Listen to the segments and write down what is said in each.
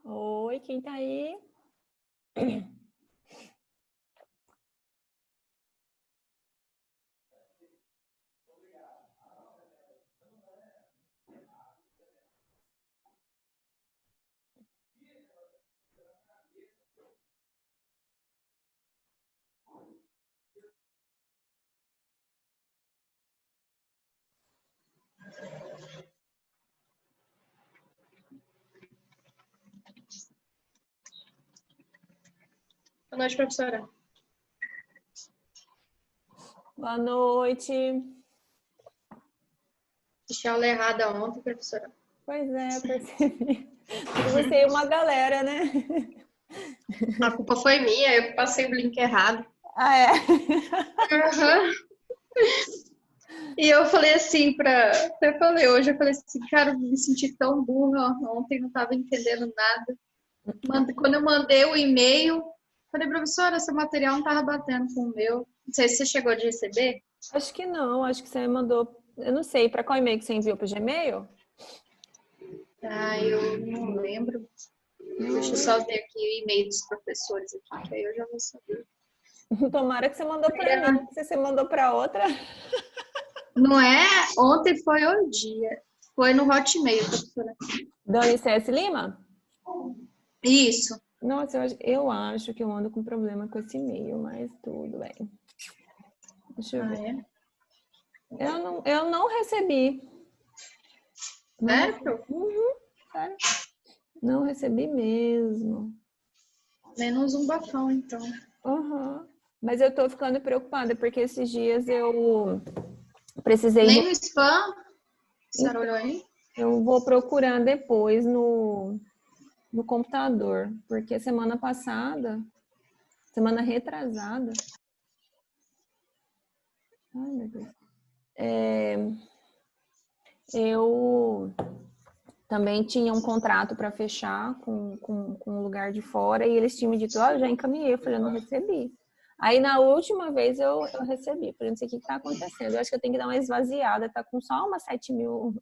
Oi, quem tá aí? Boa noite, professora. Boa noite. Deixei a aula errada ontem, professora. Pois é, percebi. Você e uma galera, né? A culpa foi minha, eu passei o link errado. Ah, é? Uhum. E eu falei assim eu falei hoje, eu falei assim, cara, eu me senti tão burra ontem, não tava entendendo nada. Quando eu mandei o e-mail, falei, professora, seu material não tava batendo com o meu. Não sei se você chegou de receber. Acho que não, acho que você mandou. Eu não sei, para qual e-mail que você enviou? Para o Gmail? Ah, eu não lembro. Deixa eu Não. só ver aqui o e-mail dos professores aqui, que aí eu já vou saber. Tomara que você mandou para mim. Se você mandou para outra. Não é? Ontem foi o dia. Foi no Hotmail, professora. Dani C.S. Lima? Isso. Nossa, eu acho que eu ando com problema com esse e-mail, mas tudo bem. Deixa eu ver. É? Eu não recebi. Não recebi. Certo? Sério. Não recebi mesmo. Menos um bafão, então. Uhum. Mas eu tô ficando preocupada, porque esses dias eu precisei... Nem no spam? A senhora Então, olhou aí? eu vou procurar depois no computador, porque semana retrasada... Ai, meu Deus. Eu também tinha um contrato para fechar com um lugar de fora e eles tinham me dito, eu já encaminhei. Eu falei, eu não recebi. Aí na última vez eu recebi. Eu falei, não sei o que está acontecendo. Eu acho que eu tenho que dar uma esvaziada, tá com só umas 7.000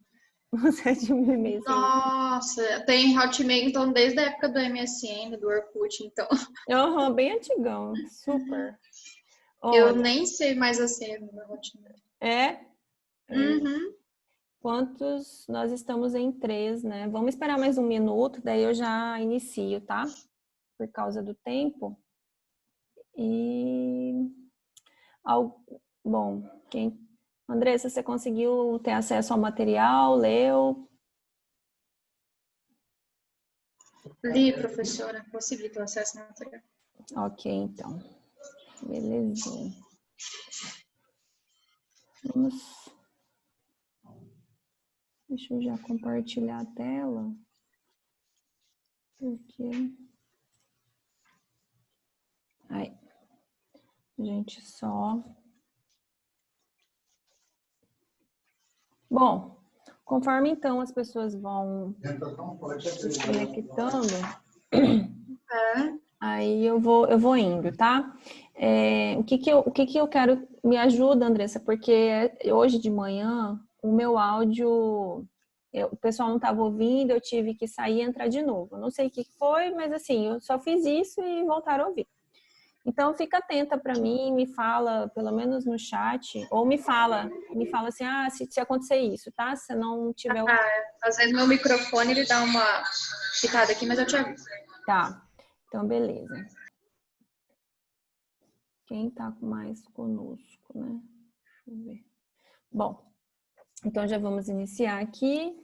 e-mails. Nossa, tem Hotmail, então, desde a época do MSN, do Orkut, então. Uhum, bem antigão, super. Eu Olha, nem sei mais a senha do meu Hotmail. é... Uhum. Quantos? Nós estamos em 3, né? Vamos esperar mais um minuto, daí eu já inicio, tá? Por causa do tempo. E... Bom, Andressa, você conseguiu ter acesso ao material? Leu? Li, professora. Consegui ter acesso ao material. Ok, então. Belezinha. Vamos... Deixa eu já compartilhar a tela. Porque... Aí. Gente, só... Bom, conforme então as pessoas vão se conectando, aí eu vou indo, tá? O que eu quero... Me ajuda, Andressa, porque hoje de manhã o meu áudio... o pessoal não estava ouvindo, eu tive que sair e entrar de novo. Eu não sei o que foi, mas assim, eu só fiz isso e voltaram a ouvir. Então, fica atenta para mim, me fala, pelo menos no chat, ou me fala assim, se acontecer isso, tá? Se não tiver... Às vezes meu microfone, ele dá uma pitada aqui, mas eu te aviso. Tá, então beleza. Quem tá mais conosco, né? Deixa eu ver. Bom, então já vamos iniciar aqui.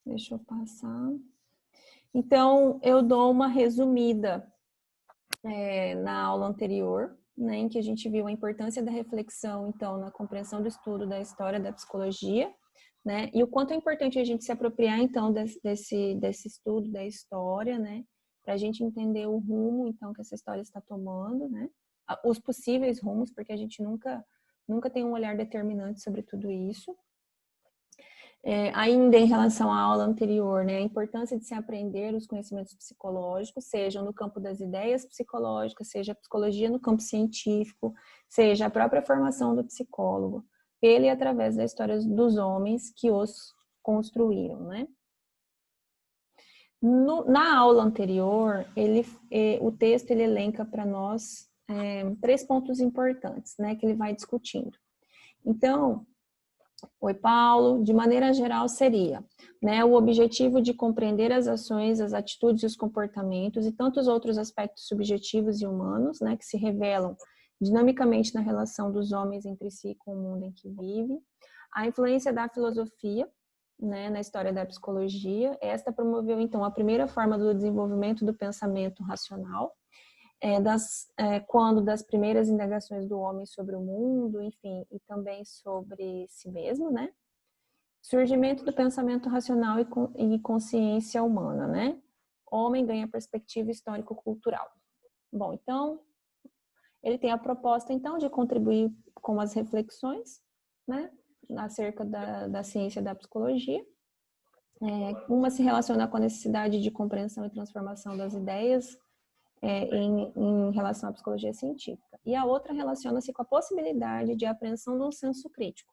Deixa eu passar. Então, eu dou uma resumida na aula anterior, né, em que a gente viu a importância da reflexão, então, na compreensão do estudo da história da psicologia, né, e o quanto é importante a gente se apropriar, então, desse estudo da história, né, para a gente entender o rumo, então, que essa história está tomando, né, os possíveis rumos, porque a gente nunca tem um olhar determinante sobre tudo isso. Ainda em relação à aula anterior, né, a importância de se aprender os conhecimentos psicológicos, sejam no campo das ideias psicológicas, seja a psicologia no campo científico, seja a própria formação do psicólogo, pela e através da história dos homens que os construíram, né? Na aula anterior, o texto ele elenca para nós 3 pontos importantes, né, que ele vai discutindo. Então, oi, Paulo, de maneira geral seria, né, o objetivo de compreender as ações, as atitudes e os comportamentos e tantos outros aspectos subjetivos e humanos, né, que se revelam dinamicamente na relação dos homens entre si com o mundo em que vivem. A influência da filosofia, né, na história da psicologia. Esta promoveu, então, a primeira forma do desenvolvimento do pensamento racional, quando das primeiras indagações do homem sobre o mundo, enfim, e também sobre si mesmo, né? Surgimento do pensamento racional e consciência humana, né? Homem ganha perspectiva histórico-cultural. Bom, então, ele tem a proposta, então, de contribuir com as reflexões, né, acerca da ciência da psicologia. Uma se relaciona com a necessidade de compreensão e transformação das ideias em relação à psicologia científica. E a outra relaciona-se com a possibilidade de apreensão de um senso crítico,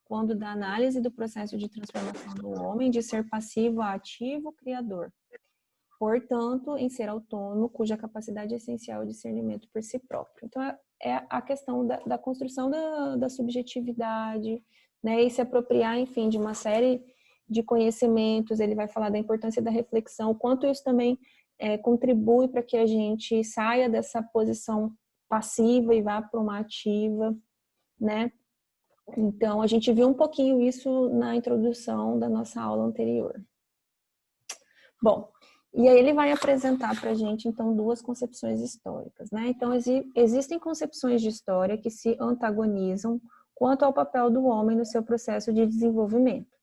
quando da análise do processo de transformação do homem de ser passivo a ativo criador. Portanto, em ser autônomo, cuja capacidade é essencial é o discernimento por si próprio. Então, é a questão da construção da subjetividade, né, e se apropriar, enfim, de uma série de conhecimentos. Ele vai falar da importância da reflexão, o quanto isso também contribui para que a gente saia dessa posição passiva e vá para uma ativa, né? Então, a gente viu um pouquinho isso na introdução da nossa aula anterior. Bom, e aí ele vai apresentar para a gente, então, 2 concepções históricas, né? Então, existem concepções de história que se antagonizam quanto ao papel do homem no seu processo de desenvolvimento.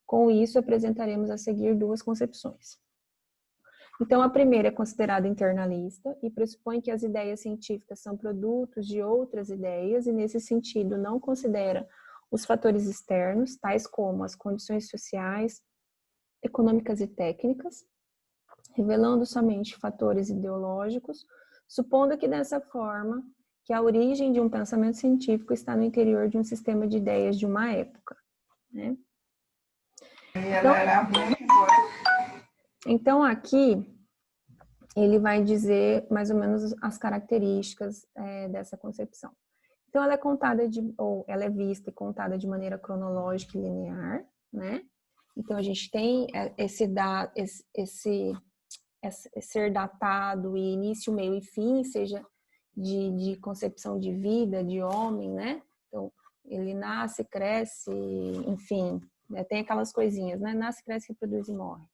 Com isso, apresentaremos a seguir 2 concepções. Então, a primeira é considerada internalista e pressupõe que as ideias científicas são produtos de outras ideias e, nesse sentido, não considera os fatores externos, tais como as condições sociais, econômicas e técnicas, revelando somente fatores ideológicos, supondo que dessa forma que a origem de um pensamento científico está no interior de um sistema de ideias de uma época, né? Então aqui ele vai dizer mais ou menos as características dessa concepção. Então ela é contada ela é vista e contada de maneira cronológica e linear, né? Então a gente tem esse ser datado e início, meio e fim, seja de concepção de vida, de homem, né? Então, ele nasce, cresce, enfim, tem aquelas coisinhas, né? Nasce, cresce, reproduz e morre,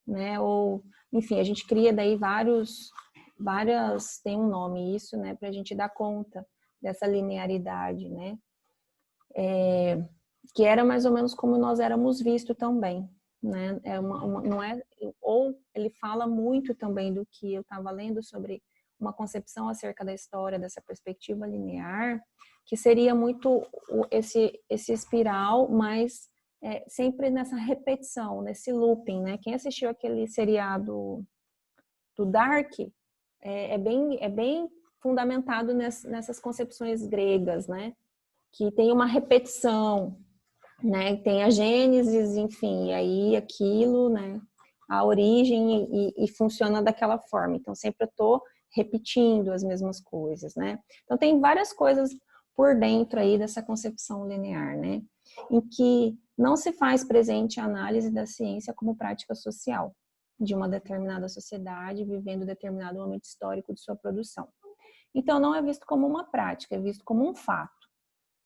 né? Ou, enfim, a gente cria daí tem um nome isso, né? Pra gente dar conta dessa linearidade, né? Que era mais ou menos como nós éramos vistos também, né? Não é, ou ele fala muito também do que eu estava lendo sobre uma concepção acerca da história, dessa perspectiva linear, que seria muito esse espiral, mas sempre nessa repetição, nesse looping, né? Quem assistiu aquele seriado do Dark é bem fundamentado nessas concepções gregas, né? Que tem uma repetição, né? Tem a Gênesis, enfim, e aí aquilo, né? A origem e funciona daquela forma. Então, sempre eu estou repetindo as mesmas coisas, né? Então, tem várias coisas por dentro aí dessa concepção linear, né? Em que não se faz presente a análise da ciência como prática social de uma determinada sociedade vivendo determinado momento histórico de sua produção. Então, não é visto como uma prática, é visto como um fato,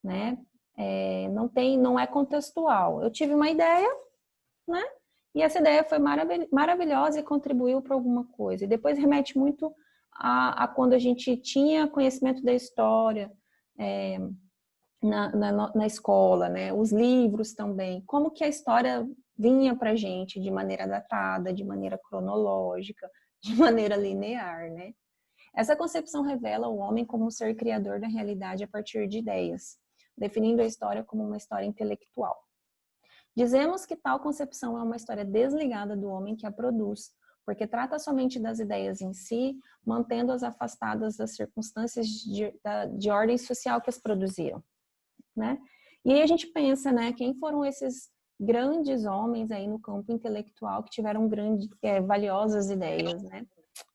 né? Não é contextual. Eu tive uma ideia, né? E essa ideia foi maravilhosa e contribuiu para alguma coisa. E depois remete muito a quando a gente tinha conhecimento da história na escola, né? Os livros também. Como que a história vinha para a gente de maneira datada, de maneira cronológica, de maneira linear, né? Essa concepção revela o homem como um ser criador da realidade a partir de ideias, definindo a história como uma história intelectual. Dizemos que tal concepção é uma história desligada do homem que a produz, porque trata somente das ideias em si, mantendo-as afastadas das circunstâncias de ordem social que as produziram, né? E aí a gente pensa, né, quem foram esses grandes homens aí no campo intelectual que tiveram valiosas ideias, né?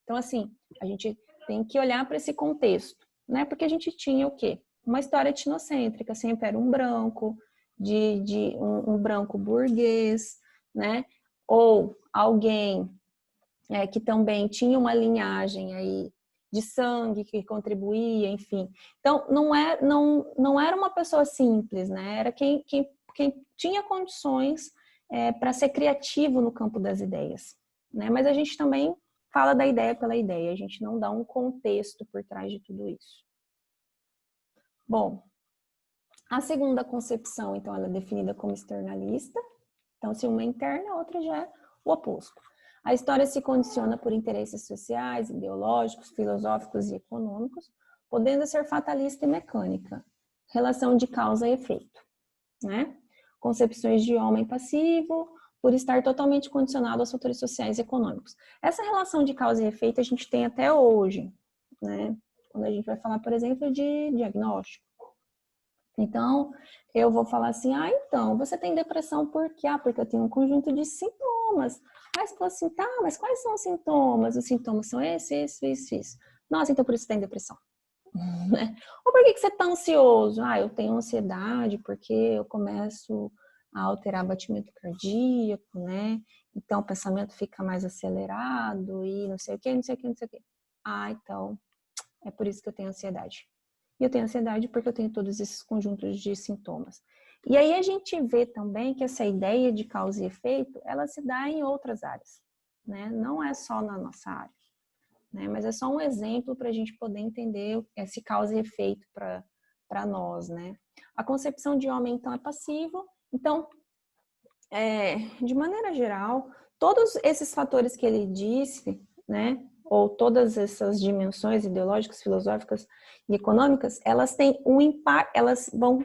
Então, assim, a gente tem que olhar para esse contexto, né? Porque a gente tinha o quê? Uma história etnocêntrica, sempre era um branco, um branco burguês, né? Ou alguém que também tinha uma linhagem aí de sangue que contribuía, enfim. Então, não era uma pessoa simples, né? Era quem tinha condições para ser criativo no campo das ideias, né? Mas a gente também fala da ideia pela ideia, a gente não dá um contexto por trás de tudo isso. Bom, a segunda concepção, então, ela é definida como externalista. Então, se uma é interna, a outra já é o oposto. A história se condiciona por interesses sociais, ideológicos, filosóficos e econômicos, podendo ser fatalista e mecânica. Relação de causa e efeito, né? Concepções de homem passivo, por estar totalmente condicionado aos fatores sociais e econômicos. Essa relação de causa e efeito a gente tem até hoje, né? Quando a gente vai falar, por exemplo, de diagnóstico. Então, eu vou falar assim, então, você tem depressão por quê? Porque eu tenho um conjunto de sintomas. Aí você fala assim, tá, mas quais são os sintomas? Os sintomas são esse. Nossa, então por isso você tem depressão. Ou por que você tá ansioso? Eu tenho ansiedade porque eu começo a alterar o batimento cardíaco, né? Então o pensamento fica mais acelerado e não sei o que. Então, é por isso que eu tenho ansiedade. E eu tenho ansiedade porque eu tenho todos esses conjuntos de sintomas. E aí a gente vê também que essa ideia de causa e efeito, ela se dá em outras áreas, né? Não é só na nossa área, né? Mas é só um exemplo para a gente poder entender esse causa e efeito para nós, né? A concepção de homem, então, é passivo. Então, de maneira geral, todos esses fatores que ele disse, né? Ou todas essas dimensões ideológicas, filosóficas e econômicas, elas têm um impacto, elas vão,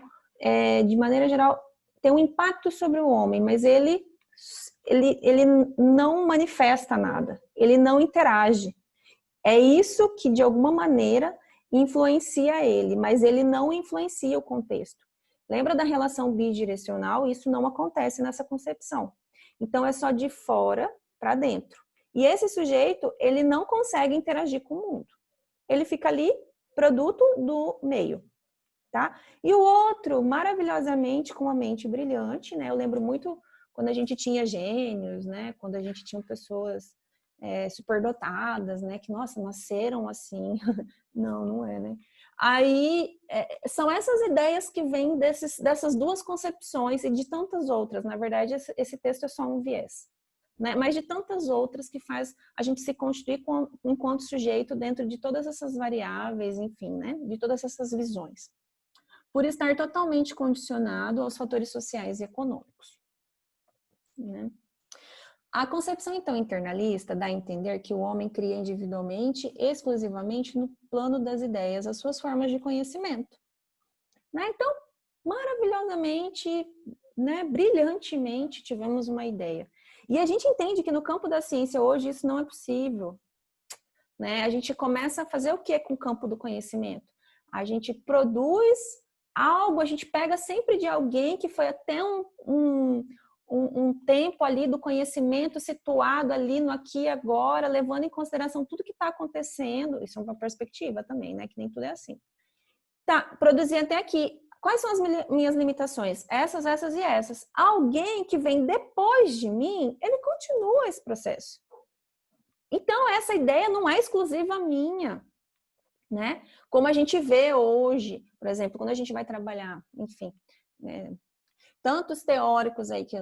de maneira geral, ter um impacto sobre o homem, mas ele não manifesta nada, ele não interage. É isso que, de alguma maneira, influencia ele, mas ele não influencia o contexto. Lembra da relação bidirecional? Isso não acontece nessa concepção. Então, é só de fora para dentro. E esse sujeito, ele não consegue interagir com o mundo. Ele fica ali, produto do meio, tá? E o outro, maravilhosamente, com uma mente brilhante, né? Eu lembro muito quando a gente tinha gênios, né? Quando a gente tinha pessoas superdotadas, né? Que, nossa, nasceram assim. Não é, né? Aí, são essas ideias que vêm dessas duas concepções e de tantas outras. Na verdade, esse texto é só um viés, né? Mas de tantas outras que faz a gente se constituir enquanto sujeito dentro de todas essas variáveis, enfim, né? De todas essas visões. Por estar totalmente condicionado aos fatores sociais e econômicos, né? A concepção, então, internalista dá a entender que o homem cria individualmente, exclusivamente no plano das ideias, as suas formas de conhecimento, né? Então, maravilhosamente, né, brilhantemente, tivemos uma ideia. E a gente entende que no campo da ciência hoje isso não é possível, né? A gente começa a fazer o que com o campo do conhecimento? A gente produz algo, a gente pega sempre de alguém que foi até um tempo ali do conhecimento situado ali no aqui e agora, levando em consideração tudo que está acontecendo. Isso é uma perspectiva também, né? Que nem tudo é assim. Tá, produzi até aqui. Quais são as minhas limitações? Essas e essas. Alguém que vem depois de mim, ele continua esse processo. Então, essa ideia não é exclusiva minha, né? Como a gente vê hoje, por exemplo, quando a gente vai trabalhar, enfim, tantos teóricos aí que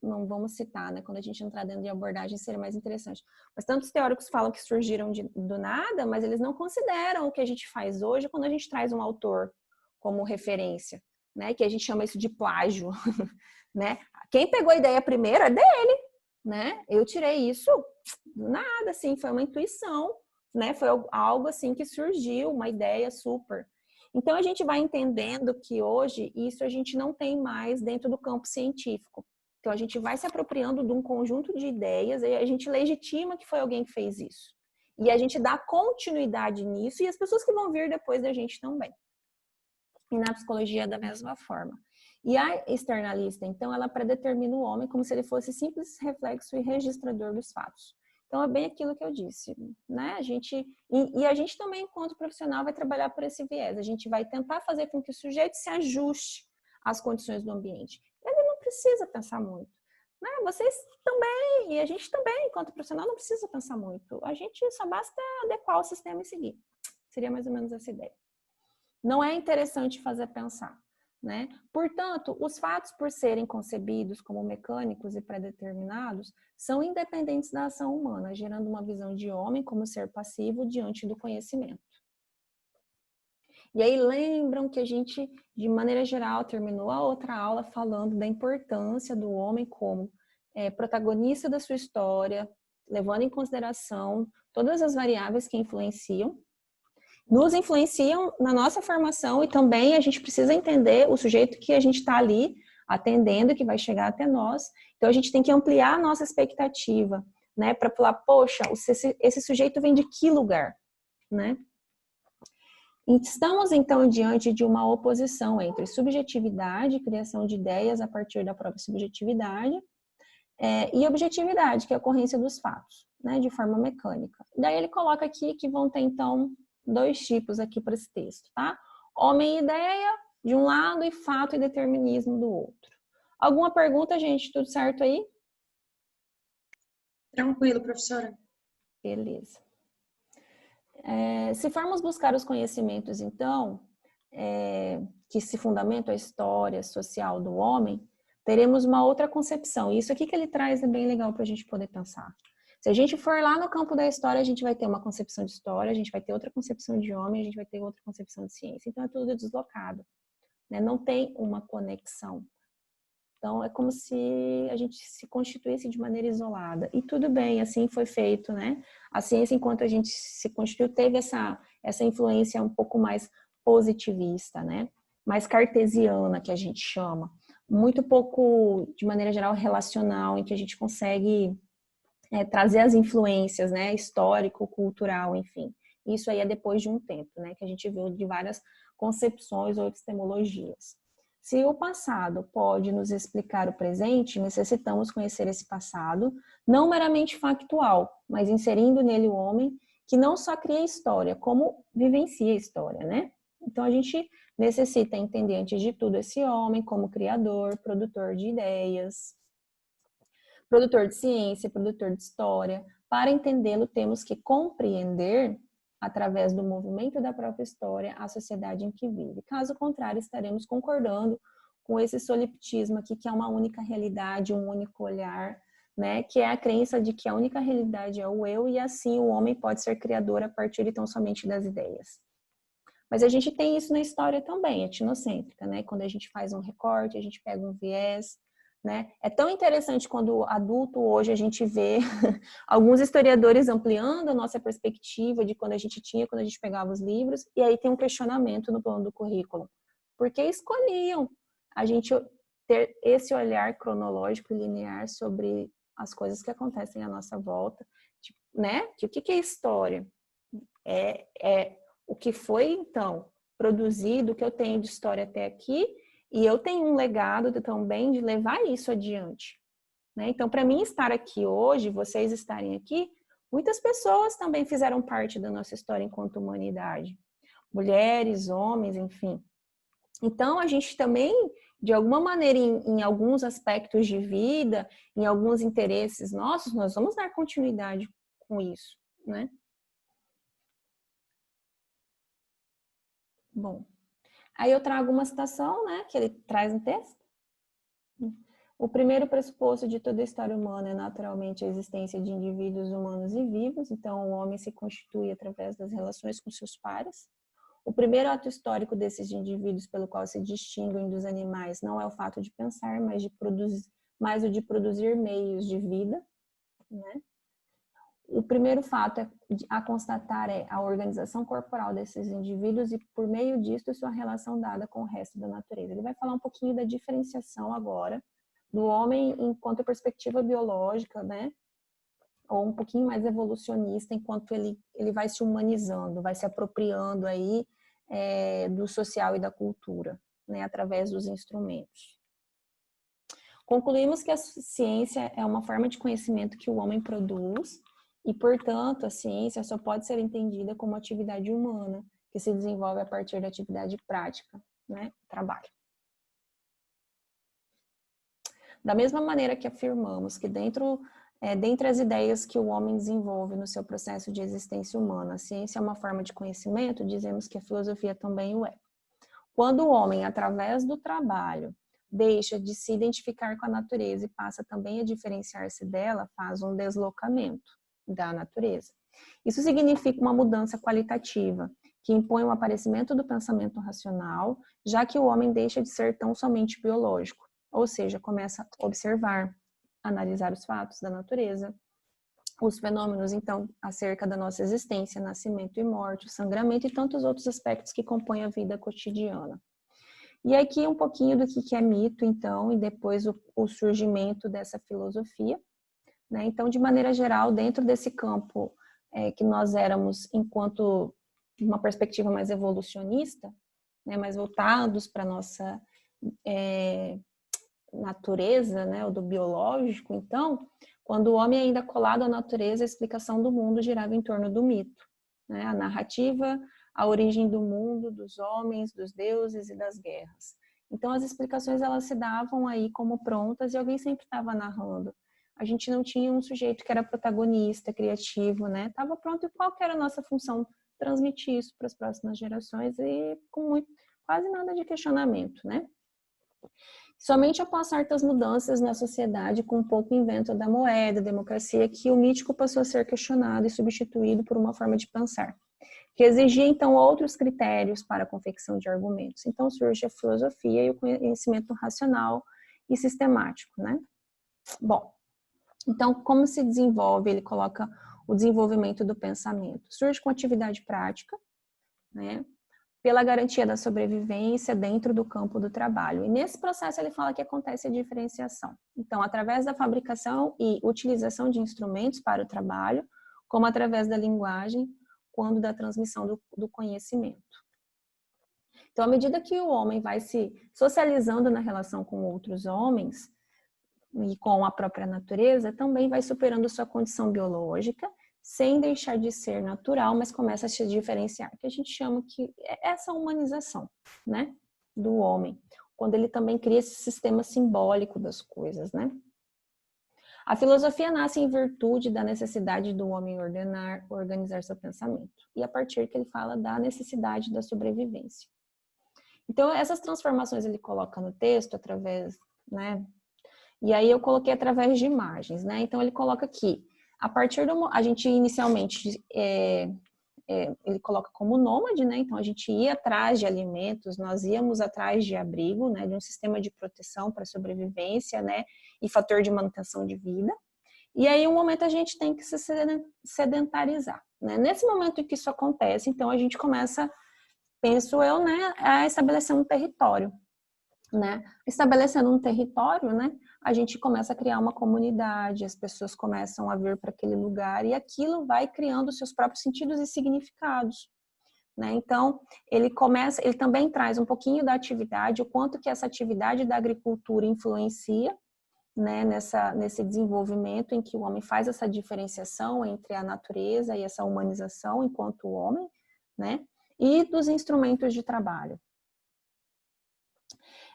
não vamos citar, né? Quando a gente entrar dentro de abordagem seria mais interessante. Mas tantos teóricos falam que surgiram do nada, mas eles não consideram o que a gente faz hoje quando a gente traz um autor como referência, né? Que a gente chama isso de plágio, né? Quem pegou a ideia primeiro é dele, né? Eu tirei isso do nada, assim, foi uma intuição, né? Foi algo assim que surgiu, uma ideia super. Então, a gente vai entendendo que hoje isso a gente não tem mais dentro do campo científico. Então, a gente vai se apropriando de um conjunto de ideias e a gente legitima que foi alguém que fez isso. E a gente dá continuidade nisso e as pessoas que vão vir depois da gente também. E na psicologia da mesma forma. E a externalista, então, ela predetermina o homem como se ele fosse simples reflexo e registrador dos fatos. Então, é bem aquilo que eu disse, né? A gente também, enquanto profissional, vai trabalhar por esse viés. A gente vai tentar fazer com que o sujeito se ajuste às condições do ambiente. Ele não precisa pensar muito, né? Vocês também, e a gente também, enquanto profissional, não precisa pensar muito. A gente só basta adequar o sistema e seguir. Seria mais ou menos essa ideia. Não é interessante fazer pensar, né? Portanto, os fatos, por serem concebidos como mecânicos e pré-determinados, são independentes da ação humana, gerando uma visão de homem como ser passivo diante do conhecimento. E aí lembram que a gente, de maneira geral, terminou a outra aula falando da importância do homem como protagonista da sua história, levando em consideração todas as variáveis que nos influenciam na nossa formação, e também a gente precisa entender o sujeito que a gente está ali atendendo, que vai chegar até nós. Então, a gente tem que ampliar a nossa expectativa, né? Para falar, poxa, esse sujeito vem de que lugar, né? Estamos, então, diante de uma oposição entre subjetividade, criação de ideias a partir da própria subjetividade, e objetividade, que é a ocorrência dos fatos, né? De forma mecânica. Daí ele coloca aqui que vão ter, então, 2 tipos aqui para esse texto, tá? Homem e ideia, de um lado, e fato e determinismo do outro. Alguma pergunta, gente? Tudo certo aí? Tranquilo, professora. Beleza. Se formos buscar os conhecimentos, então, que se fundamentam a história social do homem, teremos uma outra concepção. E isso aqui que ele traz é bem legal para a gente poder pensar. Se a gente for lá no campo da história, a gente vai ter uma concepção de história, a gente vai ter outra concepção de homem, a gente vai ter outra concepção de ciência. Então, é tudo deslocado, né? Não tem uma conexão. Então, é como se a gente se constituísse de maneira isolada. E tudo bem, assim foi feito, né? A ciência, enquanto a gente se constituiu, teve essa influência um pouco mais positivista, né? Mais cartesiana, que a gente chama. Muito pouco, de maneira geral, relacional, em que a gente consegue trazer as influências, né, histórico, cultural, enfim. Isso aí é depois de um tempo, né, que a gente viu de várias concepções ou epistemologias. Se o passado pode nos explicar o presente, necessitamos conhecer esse passado, não meramente factual, mas inserindo nele o homem que não só cria história, como vivencia a história, né? Então a gente necessita entender, antes de tudo, esse homem como criador, produtor de ideias, produtor de ciência, produtor de história. Para entendê-lo, temos que compreender, através do movimento da própria história, a sociedade em que vive. Caso contrário, estaremos concordando com esse solipsismo aqui, que é uma única realidade, um único olhar, né? Que é a crença de que a única realidade é o eu, e assim o homem pode ser criador a partir então somente das ideias. Mas a gente tem isso na história também, etnocêntrica, né? Quando a gente faz um recorte, a gente pega um viés, né? É tão interessante quando adulto hoje a gente vê alguns historiadores ampliando a nossa perspectiva de quando a gente pegava os livros, e aí tem um questionamento no plano do currículo. Por que escolhiam a gente ter esse olhar cronológico e linear sobre as coisas que acontecem à nossa volta, tipo, né? Que o que é história? É o que foi, então, produzido, o que eu tenho de história até aqui, e eu tenho um legado também de levar isso adiante, né? Então, para mim estar aqui hoje, vocês estarem aqui, muitas pessoas também fizeram parte da nossa história enquanto humanidade. Mulheres, homens, enfim. Então, a gente também, de alguma maneira, em alguns aspectos de vida, em alguns interesses nossos, nós vamos dar continuidade com isso, né? Bom, aí eu trago uma citação, né, que ele traz no texto. O primeiro pressuposto de toda a história humana é naturalmente a existência de indivíduos humanos e vivos, então o homem se constitui através das relações com seus pares. O primeiro ato histórico desses indivíduos pelo qual se distinguem dos animais não é o fato de pensar, mas o de produzir meios de vida, né? O primeiro fato a constatar é a organização corporal desses indivíduos e, por meio disso, sua relação dada com o resto da natureza. Ele vai falar um pouquinho da diferenciação agora do homem enquanto perspectiva biológica, né? Ou um pouquinho mais evolucionista, enquanto ele vai se humanizando, vai se apropriando aí do social e da cultura. né, através dos instrumentos. Concluímos que a ciência é uma forma de conhecimento que o homem produz e, portanto, a ciência só pode ser entendida como atividade humana, que se desenvolve a partir da atividade prática, né, trabalho. Da mesma maneira que afirmamos que dentre as ideias que o homem desenvolve no seu processo de existência humana, a ciência é uma forma de conhecimento, dizemos que a filosofia também o é. Quando o homem, através do trabalho, deixa de se identificar com a natureza e passa também a diferenciar-se dela, faz um deslocamento da natureza. Isso significa uma mudança qualitativa, que impõe o aparecimento do pensamento racional, já que o homem deixa de ser tão somente biológico. Ou seja, começa a observar, analisar os fatos da natureza, os fenômenos, então, acerca da nossa existência, nascimento e morte, o sangramento e tantos outros aspectos que compõem a vida cotidiana. E aqui um pouquinho do que é mito, então, e depois o surgimento dessa filosofia, né? Então, de maneira geral, dentro desse campo que nós éramos enquanto uma perspectiva mais evolucionista, né, mais voltados para a nossa natureza, né, ou do biológico, então, quando o homem ainda colado à natureza, a explicação do mundo girava em torno do mito, né, a narrativa, a origem do mundo, dos homens, dos deuses e das guerras. Então, as explicações, elas se davam aí como prontas e alguém sempre estava narrando. A gente não tinha um sujeito que era protagonista, criativo, né, estava pronto, e qual que era a nossa função? Transmitir isso para as próximas gerações e com quase nada de questionamento, né? Somente após certas mudanças na sociedade, com um pouco invento da moeda, democracia, que o mítico passou a ser questionado e substituído por uma forma de pensar, que exigia então outros critérios para a confecção de argumentos. Então surge a filosofia e o conhecimento racional e sistemático, né? Bom, então como se desenvolve? Ele coloca o desenvolvimento do pensamento. Surge com atividade prática, né? Pela garantia da sobrevivência dentro do campo do trabalho. E nesse processo ele fala que acontece a diferenciação. Então, através da fabricação e utilização de instrumentos para o trabalho, como através da linguagem, quando da transmissão do conhecimento. Então, à medida que o homem vai se socializando na relação com outros homens e com a própria natureza, também vai superando sua condição biológica, sem deixar de ser natural, mas começa a se diferenciar, que a gente chama que é essa humanização, né, do homem, quando ele também cria esse sistema simbólico das coisas, né. A filosofia nasce em virtude da necessidade do homem organizar seu pensamento, e a partir que ele fala da necessidade da sobrevivência. Então, essas transformações ele coloca no texto através, né, e aí eu coloquei através de imagens, né, então ele coloca aqui, a partir a gente inicialmente, ele coloca como nômade, né? Então a gente ia atrás de alimentos, nós íamos atrás de abrigo, né? De um sistema de proteção para sobrevivência, né? E fator de manutenção de vida. E aí, um momento a gente tem que se sedentarizar, né? Nesse momento em que isso acontece, então a gente começa, penso eu, né? A estabelecer um território, né? Estabelecendo um território, né? A gente começa a criar uma comunidade, as pessoas começam a vir para aquele lugar e aquilo vai criando seus próprios sentidos e significados, né? Então, ele também traz um pouquinho da atividade, o quanto que essa atividade da agricultura influencia, né, nesse desenvolvimento em que o homem faz essa diferenciação entre a natureza e essa humanização enquanto homem, né? E dos instrumentos de trabalho.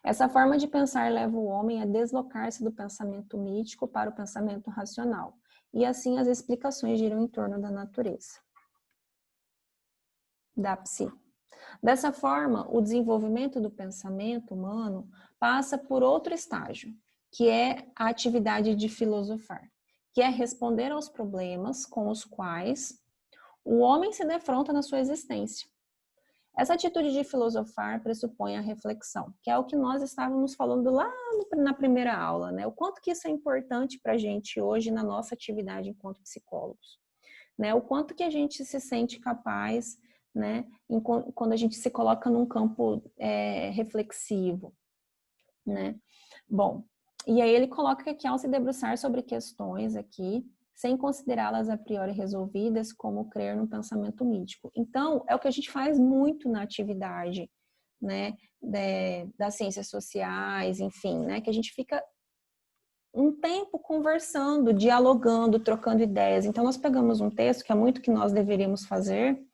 Essa forma de pensar leva o homem a deslocar-se do pensamento mítico para o pensamento racional. E assim as explicações giram em torno da natureza, da psi. Dessa forma, o desenvolvimento do pensamento humano passa por outro estágio, que é a atividade de filosofar, que é responder aos problemas com os quais o homem se defronta na sua existência. Essa atitude de filosofar pressupõe a reflexão, que é o que nós estávamos falando lá na primeira aula, né? O quanto que isso é importante para a gente hoje na nossa atividade enquanto psicólogos, né? O quanto que a gente se sente capaz, né? Quando a gente se coloca num campo reflexivo, né? Bom, e aí ele coloca que ao se debruçar sobre questões aqui, sem considerá-las a priori resolvidas, como crer no pensamento mítico. Então, é o que a gente faz muito na atividade, né, das ciências sociais, enfim, né, que a gente fica um tempo conversando, dialogando, trocando ideias. Então, nós pegamos um texto, que é muito que nós deveríamos fazer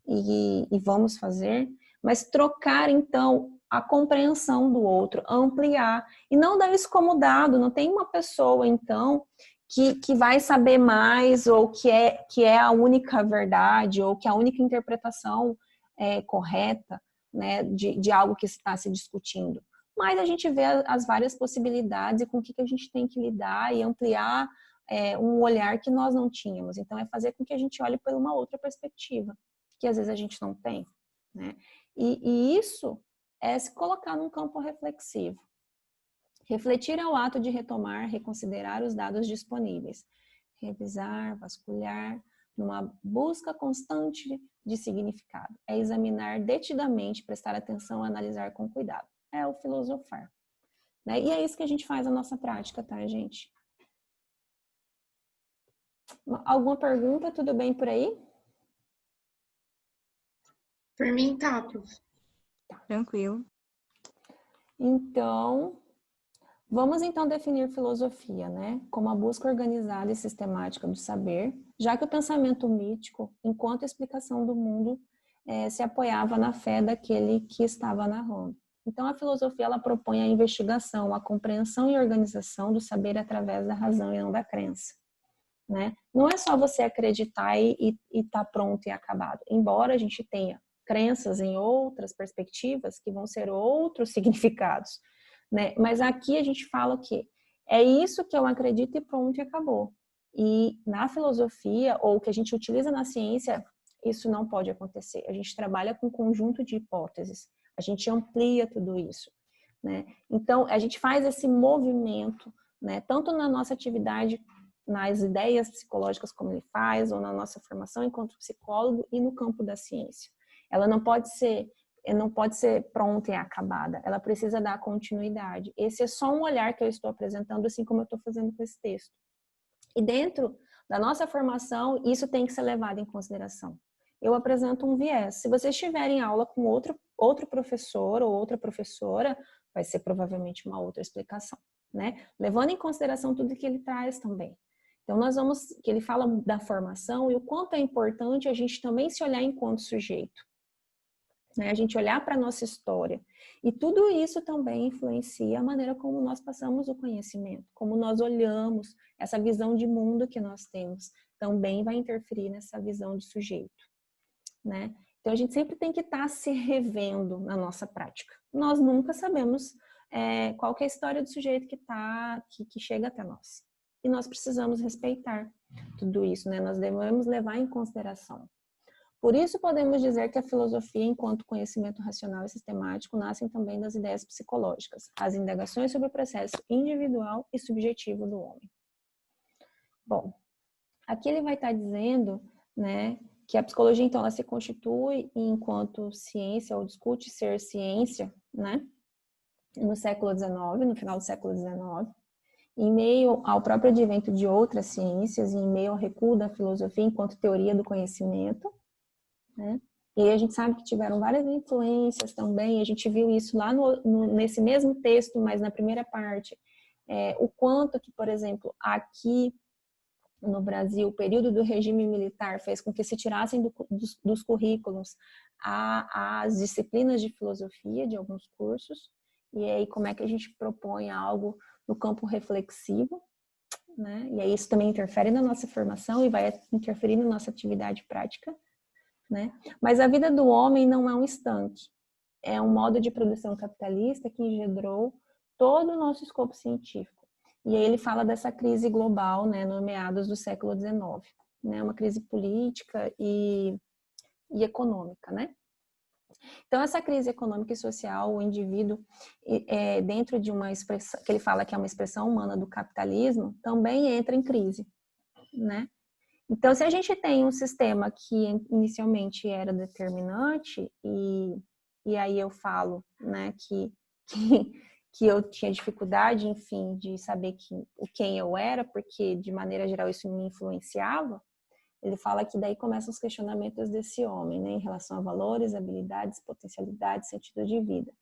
e vamos fazer, mas trocar, então, a compreensão do outro, ampliar, e não dar isso como dado. Não tem uma pessoa, então, que vai saber mais, ou que é a única verdade, ou que é a única interpretação correta, né, de algo que está se discutindo. Mas a gente vê as várias possibilidades e com o que a gente tem que lidar e ampliar um olhar que nós não tínhamos. Então, é fazer com que a gente olhe por uma outra perspectiva, que às vezes a gente não tem, né? E isso é se colocar num campo reflexivo. Refletir é o ato de retomar, reconsiderar os dados disponíveis. Revisar, vasculhar, numa busca constante de significado. É examinar detidamente, prestar atenção, analisar com cuidado. É o filosofar, né? E é isso que a gente faz na nossa prática, tá, gente? Alguma pergunta? Tudo bem por aí? Por mim, tá, prof. Tranquilo. Então, vamos então definir filosofia, né? Como a busca organizada e sistemática do saber, já que o pensamento mítico, enquanto explicação do mundo, se apoiava na fé daquele que estava narrando. Então, a filosofia, ela propõe a investigação, a compreensão e organização do saber através da razão e não da crença, né? Não é só você acreditar e tá pronto e acabado. Embora a gente tenha crenças em outras perspectivas que vão ser outros significados, né? Mas aqui a gente fala que é isso que eu acredito e pronto e acabou. E na filosofia, ou que a gente utiliza na ciência, isso não pode acontecer. A gente trabalha com um conjunto de hipóteses. A gente amplia tudo isso, né? Então, a gente faz esse movimento, né? Tanto na nossa atividade, nas ideias psicológicas como ele faz, ou na nossa formação enquanto psicólogo e no campo da ciência. Ela não pode ser pronta e acabada. Ela precisa dar continuidade. Esse é só um olhar que eu estou apresentando, assim como eu estou fazendo com esse texto. E dentro da nossa formação, isso tem que ser levado em consideração. Eu apresento um viés. Se vocês tiverem aula com outro professor ou outra professora, vai ser provavelmente uma outra explicação, né? Levando em consideração tudo que ele traz também. Então, que ele fala da formação e o quanto é importante a gente também se olhar enquanto sujeito, né? A gente olhar para a nossa história. E tudo isso também influencia a maneira como nós passamos o conhecimento, como nós olhamos, essa visão de mundo que nós temos, também vai interferir nessa visão de sujeito, né? Então, a gente sempre tem que estar se revendo na nossa prática. Nós nunca sabemos qual que é a história do sujeito que chega até nós. E nós precisamos respeitar tudo isso, né? Nós devemos levar em consideração. Por isso, podemos dizer que a filosofia, enquanto conhecimento racional e sistemático, nascem também das ideias psicológicas, as indagações sobre o processo individual e subjetivo do homem. Bom, aqui ele vai estar dizendo, né, que a psicologia, então, ela se constitui enquanto ciência, ou discute ser ciência, né, no século XIX, no final do século XIX, em meio ao próprio advento de outras ciências, e em meio ao recuo da filosofia enquanto teoria do conhecimento, né? E aí a gente sabe que tiveram várias influências também, a gente viu isso lá nesse mesmo texto, mas na primeira parte, o quanto que, por exemplo, aqui no Brasil, o período do regime militar fez com que se tirassem dos currículos as disciplinas de filosofia de alguns cursos, e aí como é que a gente propõe algo no campo reflexivo, né? E aí isso também interfere na nossa formação e vai interferir na nossa atividade prática, né? Mas a vida do homem não é um estanque, é um modo de produção capitalista que engendrou todo o nosso escopo científico. E aí ele fala dessa crise global, né, no meados do século XIX, né, uma crise política e econômica, né? Então, essa crise econômica e social, o indivíduo, dentro de uma expressão, que ele fala que é uma expressão humana do capitalismo, também entra em crise, né? Então, se a gente tem um sistema que inicialmente era determinante, e aí eu falo, né, que eu tinha dificuldade, enfim, de saber quem eu era, porque, de maneira geral, isso me influenciava, Ele fala que daí começam os questionamentos desse homem, né, em relação a valores, habilidades, potencialidades, sentido de vida.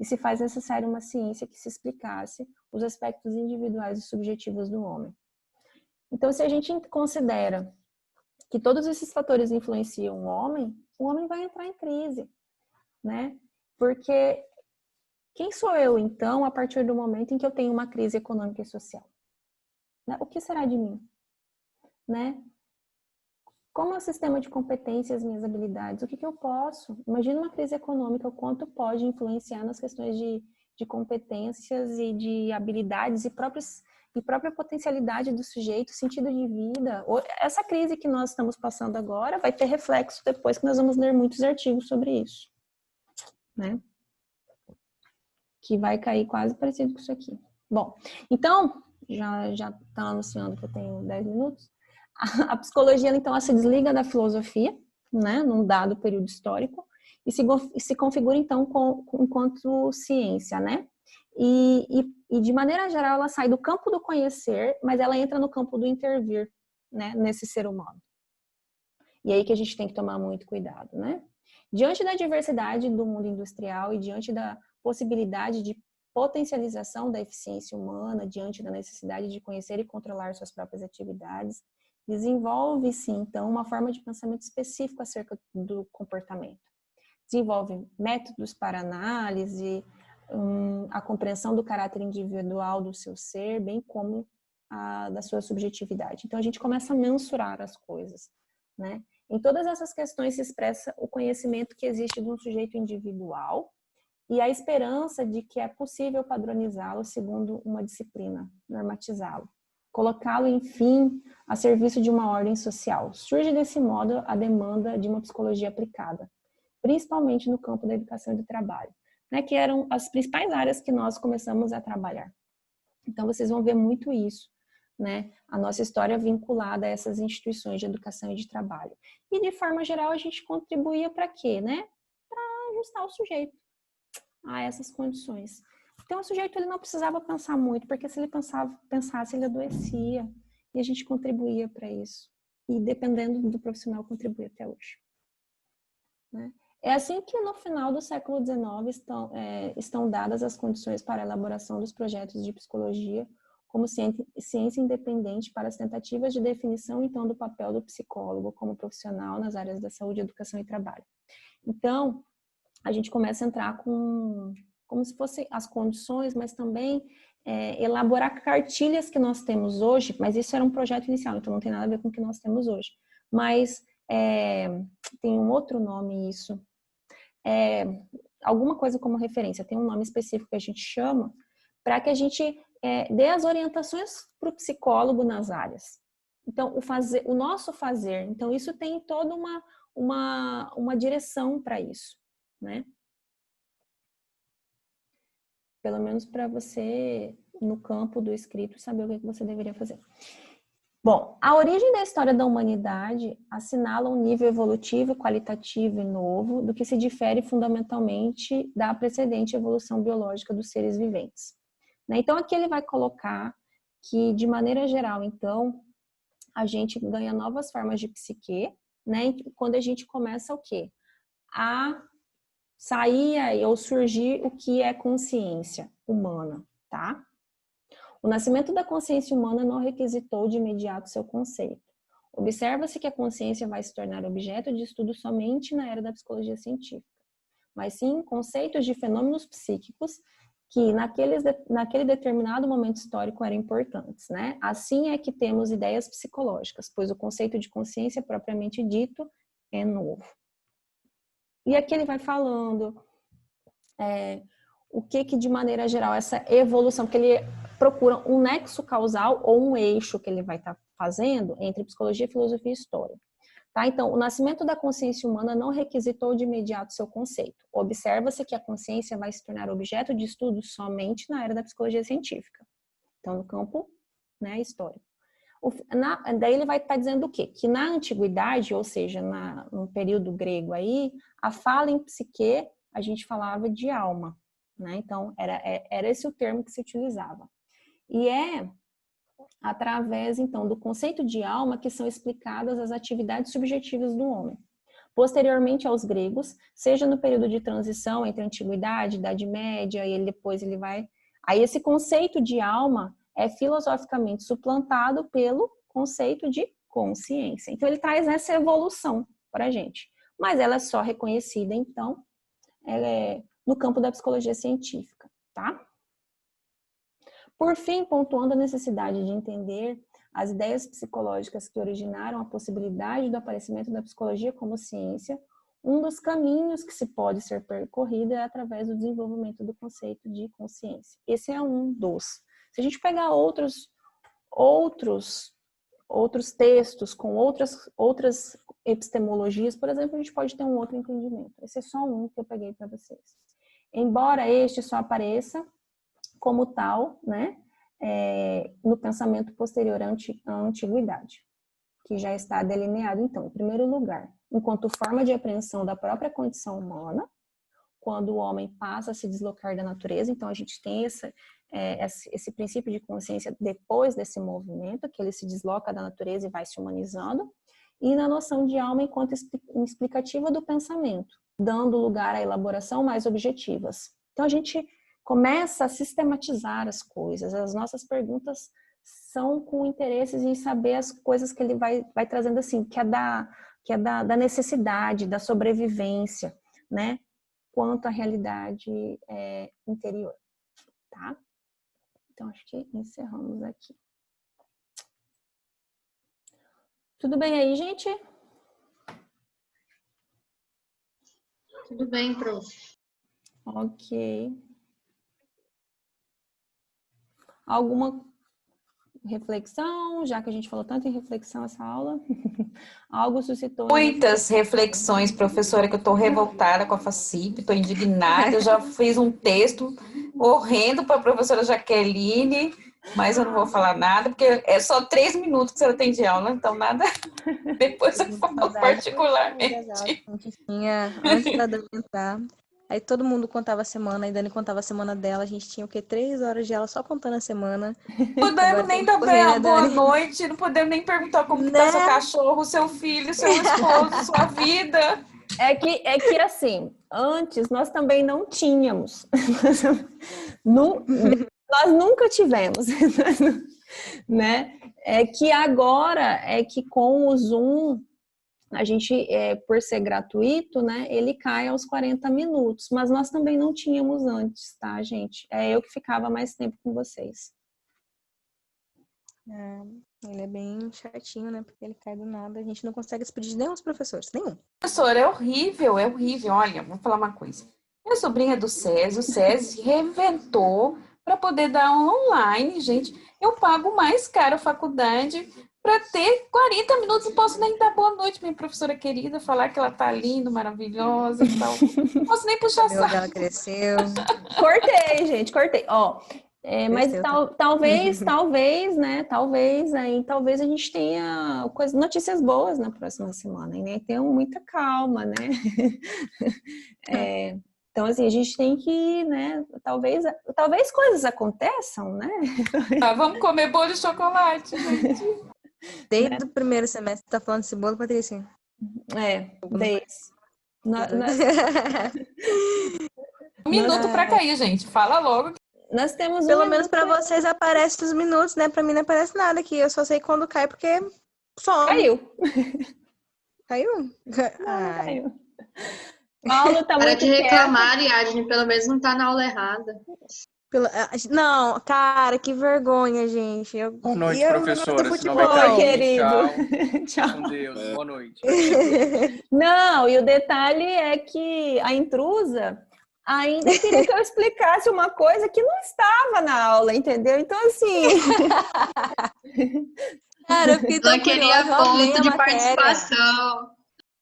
E se faz necessário uma ciência que se explicasse os aspectos individuais e subjetivos do homem. Então, se a gente considera que todos esses fatores influenciam o homem vai entrar em crise, né? Porque quem sou eu, então, a partir do momento em que eu tenho uma crise econômica e social? Né? O que será de mim? Né? Como é o sistema de competências, minhas habilidades? O que eu posso? Imagina uma crise econômica, o quanto pode influenciar nas questões de competências e de habilidades e própria potencialidade do sujeito, sentido de vida. Essa crise que nós estamos passando agora vai ter reflexo depois, que nós vamos ler muitos artigos sobre isso, né? Que vai cair quase parecido com isso aqui. Bom, então, já está anunciando que eu tenho 10 minutos. A psicologia, então, ela se desliga da filosofia, né, num dado período histórico, e se configura, então, enquanto ciência, né? E, de maneira geral, ela sai do campo do conhecer, mas ela entra no campo do intervir, né, nesse ser humano. E aí que a gente tem que tomar muito cuidado, né? Diante da diversidade do mundo industrial e diante da possibilidade de potencialização da eficiência humana, diante da necessidade de conhecer e controlar suas próprias atividades, desenvolve-se, então, uma forma de pensamento específico acerca do comportamento. Desenvolve métodos para análise, a compreensão do caráter individual do seu ser, bem como da sua subjetividade. Então, a gente começa a mensurar as coisas, né? Em todas essas questões se expressa o conhecimento que existe de um sujeito individual e a esperança de que é possível padronizá-lo segundo uma disciplina, normatizá-lo. Colocá-lo, enfim, a serviço de uma ordem social. Surge desse modo a demanda de uma psicologia aplicada, principalmente no campo da educação e do trabalho, né, que eram as principais áreas que nós começamos a trabalhar. Então, vocês vão ver muito isso, né, a nossa história vinculada a essas instituições de educação e de trabalho. E, de forma geral, a gente contribuía para quê, né? Para ajustar o sujeito a essas condições. Então, o sujeito ele não precisava pensar muito, porque se ele pensasse, ele adoecia. E a gente contribuía para isso. E, dependendo do profissional, contribui até hoje. Né? É assim que, no final do século XIX, estão dadas as condições para a elaboração dos projetos de psicologia como ciência independente para as tentativas de definição, então, do papel do psicólogo como profissional nas áreas da saúde, educação e trabalho. Então, a gente começa a entrar como se fossem as condições, mas também elaborar cartilhas que nós temos hoje, mas isso era um projeto inicial, então não tem nada a ver com o que nós temos hoje. Mas tem um outro nome isso, alguma coisa como referência, tem um nome específico que a gente chama, para que a gente dê as orientações para o psicólogo nas áreas. Então, o nosso fazer, então isso tem toda uma direção para isso. Né? Pelo menos para você, no campo do escrito, saber o que você deveria fazer. Bom, a origem da história da humanidade assinala um nível evolutivo, qualitativo e novo, do que se difere fundamentalmente da precedente evolução biológica dos seres viventes. Né? Então, aqui ele vai colocar que, de maneira geral, então, a gente ganha novas formas de psique, né? Quando a gente começa o quê? A sair ou surgir o que é consciência humana, tá? O nascimento da consciência humana não requisitou de imediato seu conceito. Observa-se que a consciência vai se tornar objeto de estudo somente na era da psicologia científica, mas sim conceitos de fenômenos psíquicos que naquele determinado momento histórico eram importantes, né? Assim é que temos ideias psicológicas, pois o conceito de consciência propriamente dito é novo. E aqui ele vai falando o que de maneira geral essa evolução, porque ele procura um nexo causal ou um eixo que ele vai estar fazendo entre psicologia, filosofia e história. Tá? Então, o nascimento da consciência humana não requisitou de imediato seu conceito. Observa-se que a consciência vai se tornar objeto de estudo somente na era da psicologia científica. Então, no campo, né, histórico. Daí ele vai estar dizendo o quê? Que na antiguidade, ou seja, no período grego aí, a fala em psique, a gente falava de alma, né? Então, era esse o termo que se utilizava. E através, então, do conceito de alma, que são explicadas as atividades subjetivas do homem. Posteriormente aos gregos, seja no período de transição entre a Antiguidade, Idade Média, e depois ele vai... Aí esse conceito de alma é filosoficamente suplantado pelo conceito de consciência. Então ele traz essa evolução para a gente. Mas ela é só reconhecida, então, no campo da psicologia científica, tá? Por fim, pontuando a necessidade de entender as ideias psicológicas que originaram a possibilidade do aparecimento da psicologia como ciência, um dos caminhos que se pode ser percorrido é através do desenvolvimento do conceito de consciência. Esse é um dos. Se a gente pegar outros textos com outras epistemologias, por exemplo, a gente pode ter um outro entendimento. Esse é só um que eu peguei para vocês. Embora este só apareça como tal, né, no pensamento posterior à antiguidade, que já está delineado, então, em primeiro lugar, enquanto forma de apreensão da própria condição humana, quando o homem passa a se deslocar da natureza, então a gente tem esse princípio de consciência depois desse movimento, que ele se desloca da natureza e vai se humanizando, e na noção de alma enquanto explicativa do pensamento, dando lugar à elaboração mais objetivas. Então a gente começa a sistematizar as coisas, as nossas perguntas são com interesses em saber as coisas que ele vai trazendo assim, que é da necessidade, da sobrevivência, né? Quanto à realidade interior, tá? Então, acho que encerramos aqui. Tudo bem aí, gente? Tudo bem, prof. Ok. Alguma reflexão, já que a gente falou tanto em reflexão essa aula? Algo suscitou... Muitas reflexões, professora, que eu estou revoltada com a FACIP, estou indignada, eu já fiz um texto horrendo para a professora Jaqueline, mas eu não vou falar nada, porque é só 3 minutos que você tem de aula, então nada, depois eu falo particularmente. A gente tinha, antes da Dani entrar, aí todo mundo contava a semana, a Dani contava a semana dela, a gente tinha o quê? 3 horas de aula só contando a semana. Não podemos nem dar boa noite, não podemos nem perguntar como que tá seu cachorro, seu filho, seu esposo, sua vida. É que assim, antes nós também não tínhamos. Nós nunca tivemos, né? É que agora, com o Zoom, a gente, por ser gratuito, né, ele cai aos 40 minutos, mas nós também não tínhamos antes, tá, gente? É eu que ficava mais tempo com vocês. Ele é bem chatinho, né, porque ele cai do nada, a gente não consegue despedir de nenhum dos professores, nenhum. Professor, é horrível, olha, vou falar uma coisa. Minha sobrinha é do SESI, o SESI reinventou para poder dar aula online, gente. Eu pago mais caro a faculdade para ter 40 minutos, não posso nem dar boa noite, minha professora querida, falar que ela tá linda, maravilhosa e tal. Não posso nem puxar saco. Ela cresceu. Cortei, gente, cortei. Ó, mas talvez, né? Talvez a gente tenha notícias boas na próxima semana, e né? Tenham muita calma, né? Então, assim, a gente tem que, né? Talvez coisas aconteçam, né? Vamos comer bolo de chocolate, gente. Desde o primeiro semestre, tá falando desse bolo, Patrícia? Desde. Um minuto para cair, gente. Fala logo. Nós temos Pelo menos para vocês aparece os minutos, né? Para mim não aparece nada aqui. Eu só sei quando cai porque some. Caiu? Caiu? Paulo tá Para muito de reclamar, Ariadne, pelo menos não tá na aula errada. Não, cara, que vergonha, gente. Boa noite, professora. Oi, querido. Tchau. Com Deus. Boa noite. Não, e o detalhe é que a intrusa ainda queria que eu explicasse uma coisa que não estava na aula, entendeu? Então, assim... Cara, eu fiquei tão Não queria ponto de participação.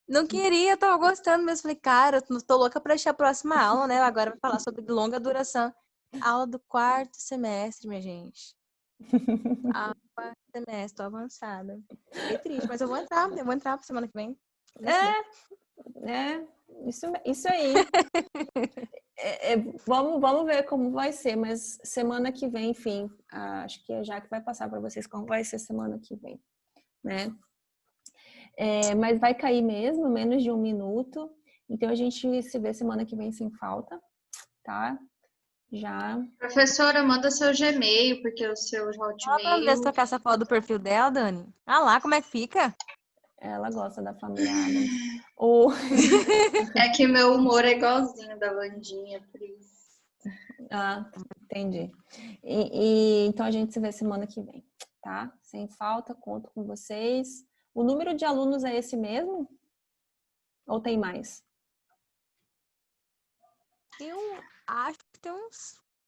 Não queria, eu tava gostando mesmo. Falei, cara, eu tô louca pra achar a próxima aula, né? Agora vai falar sobre longa duração. Aula do 4º semestre, minha gente. Aula do 4º semestre, tô avançada. Fiquei triste, mas eu vou entrar pra semana que vem. Isso aí. Vamos ver como vai ser, mas semana que vem, enfim, acho que a Jaque vai passar para vocês como vai ser semana que vem, né? Mas vai cair mesmo, menos de 1 minuto. Então a gente se vê semana que vem sem falta, tá? Já. Professora, manda seu Gmail, porque o seu Fala pra ver se Hotmail. trocar essa foto do perfil dela, Dani. Ah lá, como é que fica? Ela gosta da família Adams. Ou... É que meu humor é igualzinho da Vandinha, por isso. Entendi. Então a gente se vê semana que vem, tá? Sem falta, conto com vocês. O número de alunos é esse mesmo? Ou tem mais? Eu acho que tem uns